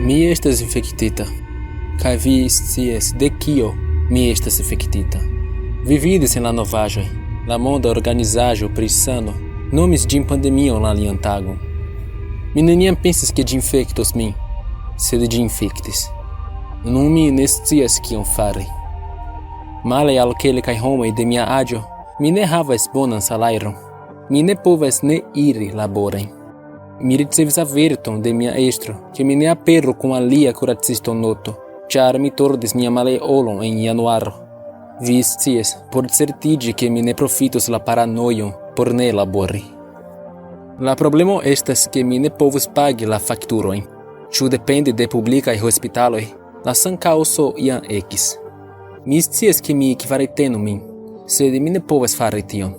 Mi estas infectita, kaj vi scias de kio mi estas infectita. Vi vidis en la novaĵoj, la monda organizaĵo pri sano nomis ĝin pandemion la alian tagon. Mi neniam pensis ke ĝi infektos min, sed ĝi infektis. Nun mi ne scias kion fari. Male al kelkaj homoj de mia aĝo, mi ne havas bonan salajron. Mi ne povas ne iri laboren. Mi ricevis averton de mia estro, ke mi ne aperu kun alia kuracisto noto, ĉar mi tordis mia maleolon en januaro. Vi scias, por certiĝi ke mi ne profitos la paranojon por ne labori. La problemo estas ke mi ne povus pagi la fakturojn. Ĉu depende de publikaj hospitaloj, la sankaŭso jam ekis. Mi scias ke mi kvaretenu min, sed mi ne povas fari tion.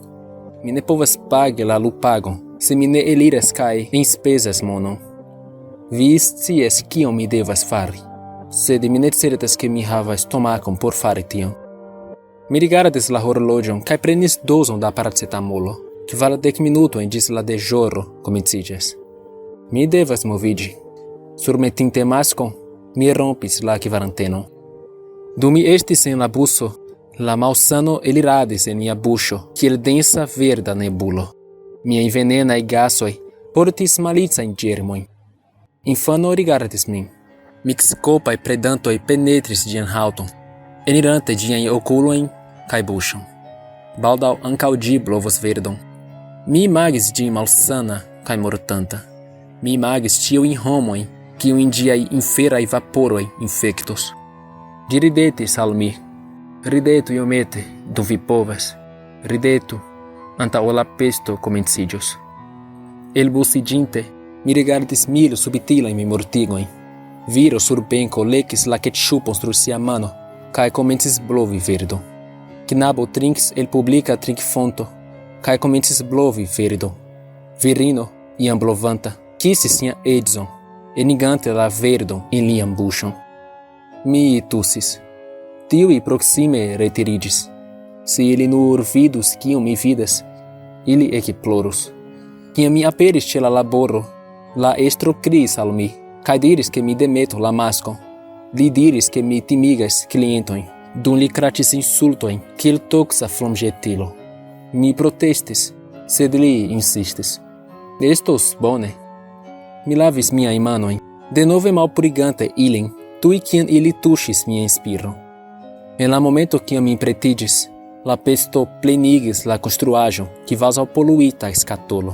Mi ne povas pagi la lupagon, se mi ne eliras kaj enspezas monon. Vi scias kion mi devas fari, sed mi ne certas ke mi havas stomakon por fari tion. Mi rigardis la horloĝon kaj prenis dozon da paracetamolo, kvar 10 minutojn ĝis la deĵoro komenciĝas. Mi devas moviĝi. Surmetinte maskon, mi rompis la kvarantenon. Dum mi estis en la buso, la malsano eliradis en mia buŝo, kiel densa verda nebulo. Miaj venenaj gasoj portis malicajn ĝermojn. Infano rigardis min. Mikskopaj predantoj penetris ĝian haŭton, enirante ĝiajn okulojn kaj buŝon. Baldaŭ ankaŭ ĝi blovos verdon. Mi imagis ĝin malsana kaj mortanta. Mi imagis ĉiujn homojn, kiujn ĝiaj inferaj vaporoj infektos. Ĝi ridetis al mi. Ridetu iomete, dum vi povas. Ridetu, antaŭ la pesto komenciĝos. Elbusiĝinte, mi rigardis mil subitilajn memortigojn. Viro sur benko lekis la ketĉupon sur sia mano kaj komencis blovi verdon. Knabo trinkis el publika trinkfonto kaj komencis blovi verdon. Virino, iam blovanta, kisis sian edzon, enigante la verdon en lian buŝon. Mi tusis. Tiuj proksime retiriĝis. Se ili nur vidus kion mi vidas, ili ekplorus. Kiam mi aperis ĉe la laboro, la estro kriis al mi kaj diris ke mi demetu la maskon. Li diris ke mi timigas klientojn, dum li kraĉis insultojn kiel toksa flomĵetilo. Mi protestis, sed li insistis. Estos bone. Mi lavis miajn manojn, denove malpurigante ilin, tuj kiam ili tuŝis mian spiron. En la momento kiam mi pretiĝis, la pesto plenigis la konstruaĵon, kvazaŭ poluita skatolo.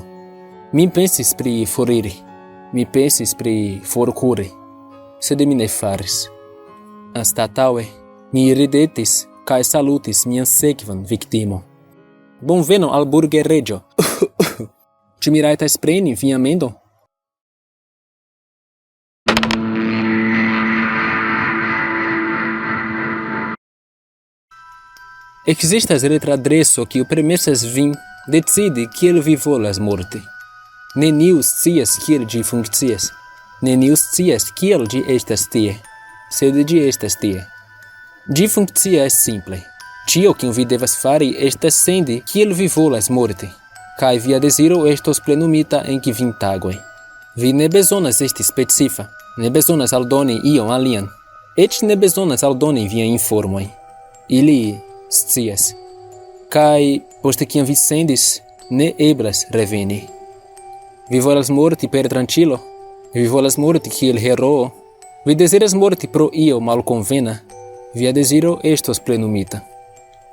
Mi pensis pri foriri, mi pensis pri forkuri, sed mi ne faris. Anstataŭe, mi ridetis kaj salutis mian sekvan viktimon. Bonvenon al burgerejo. Ĉu mi rajtas preni vian mendon? Ekzistas retradreso kiu permesas vin decidi kiel vi volas morti. Neniu scias kiel ĝi funkcias. Neniu scias kiel ĝi estas tie. Sed ĝi estas tie. Ĝi funkcias simple. Ĉio kion vi devas fari estas sendi kiel vi volas morti, kaj via deziro estos plenumita en 5 tagoj. Vi ne bezonas esti specifa, ne bezonas aldoni ion alian, eĉ ne bezonas aldoni viajn informojn. Ili scias. Kaj poste kiam vi sendis, ne eblas reveni. Vi volas morti per tranĉilo? Vi volas morti kiel heroo? Vi deziras morti pro io malkonvena? Via deziro estos plenumita.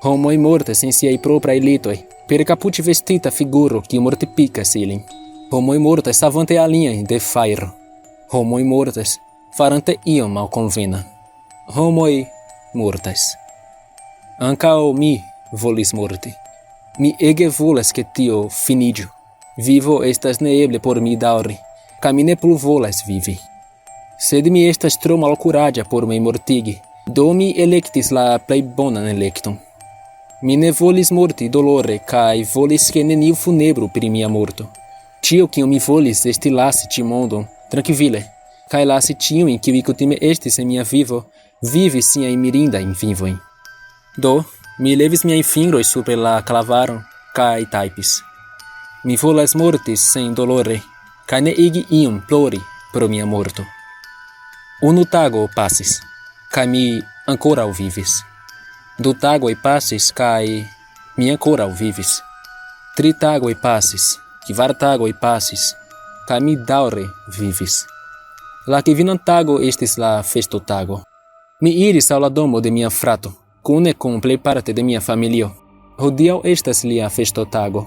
Homoj mortas en siaj propraj litoj, per kapuĉi vestita figuro kiu mortipikas ilin. Homoj mortas savante aliajn de fajro. Homoj mortas farante ion malkonvena. Homoj mortas. Ankaŭ mi volis morti. Mi ege volas ke tio finiĝu. Vivo estas neeble por mi daŭri, kaj mi ne plu volas vivi. Sed mi estas tro malkuraĝa por me mortigi, do mi elektis la plej bonan elekton. Mi ne volis morti dolore kaj volis ke neniu funebru pri mia morto. Ĉio kion mi volis esti lasi ĉi mondon trankvile, kaj lasi ĉiujn kiuj kutime estis en mia vivo vivi siajn mirindajn vivojn. Do, mi levis miajn fingroj super la klavaron kaj tajpis. Mi volas morti sen dolore, kaj ne igi iun plori pro mia morto. Unu tago passis, kai mi ancora vivis. Du tagoi passis, kai mi ancora vivis. Tri tagoi passis, kvar tagoi passis, kai mi daŭre vivis. La kvinan tago estis la festotago. Mi iris al la domo de mia frato, kune kun plejparte de mia familio. Hodiaŭ estas lia festotago.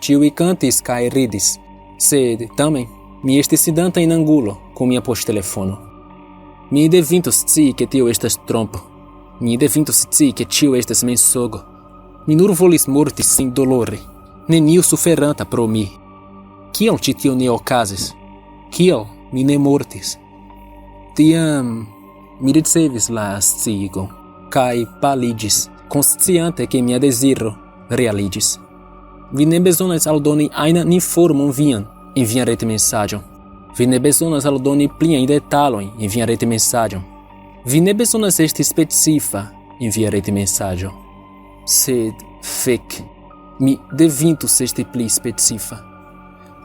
Ĉiuj kantis kaj ridis, sed tamen mi estis sidanta en angulo kun mia poŝtelefono. Mi devintus scii ke tio estas trompo. Mi devintus scii ke ĉio estas mensogo. Mi nur volis morti sen dolore, neniu suferanta pro mi. Kial ĉi tio ne okazis? Kial mi ne mortis? Tiam mi ricevis la sciigon, kaj paliĝis, konsciante ke mia deziro realiĝis. Vi ne bezonas aldoni ajnan informon vian en via retmesaĝo. Vi ne bezonas aldoni pliajn detalojn en via retmesaĝo. Vi ne bezonas esti specifa en via retmesaĝo. Sed, fek, mi devintus esti pli specifa.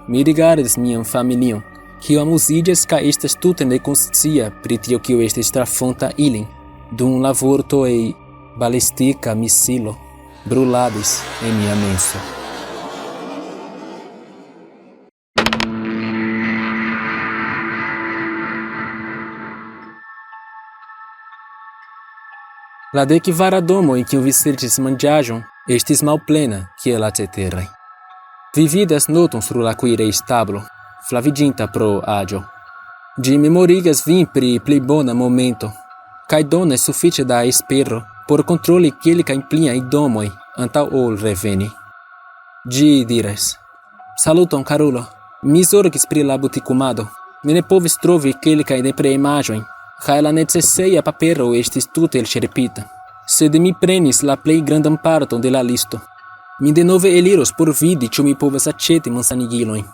Mi rigardis mian familion, kiu amuziĝas kaj estas tute nekonscia pri tio kiu estis trafanta ilin, dum la vortoj balistika misilo bruladis en mia menso. La dekvara domo en kiu vi serĉis manĝaĵon estis malplena kiel la ceteraj. Vi vidas noton sur la kuireistablo, flaviĝinta pro aĝo. Ĝi memorigas vin pri pli bona momento, kaj donas sufiĉe da espero por kontroli kelkajn pliajn domoj antaŭ ol reveni. Ĝi diras: "Saluton, karulo. Mi zorgis pri la butikumado. Mi ne povis trovi kelkajn nepremaĵojn, kaj la neceseja papero estis tute elŝerpita. Sed mi prenis la plej grandan parton de la listo. Mi denove eliros por vidi, ĉu mi povas aĉeti malsanigilojn.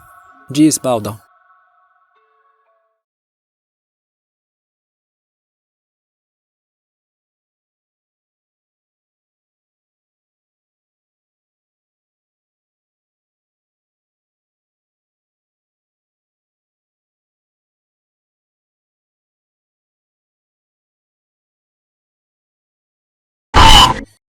Ĝis baldaŭ."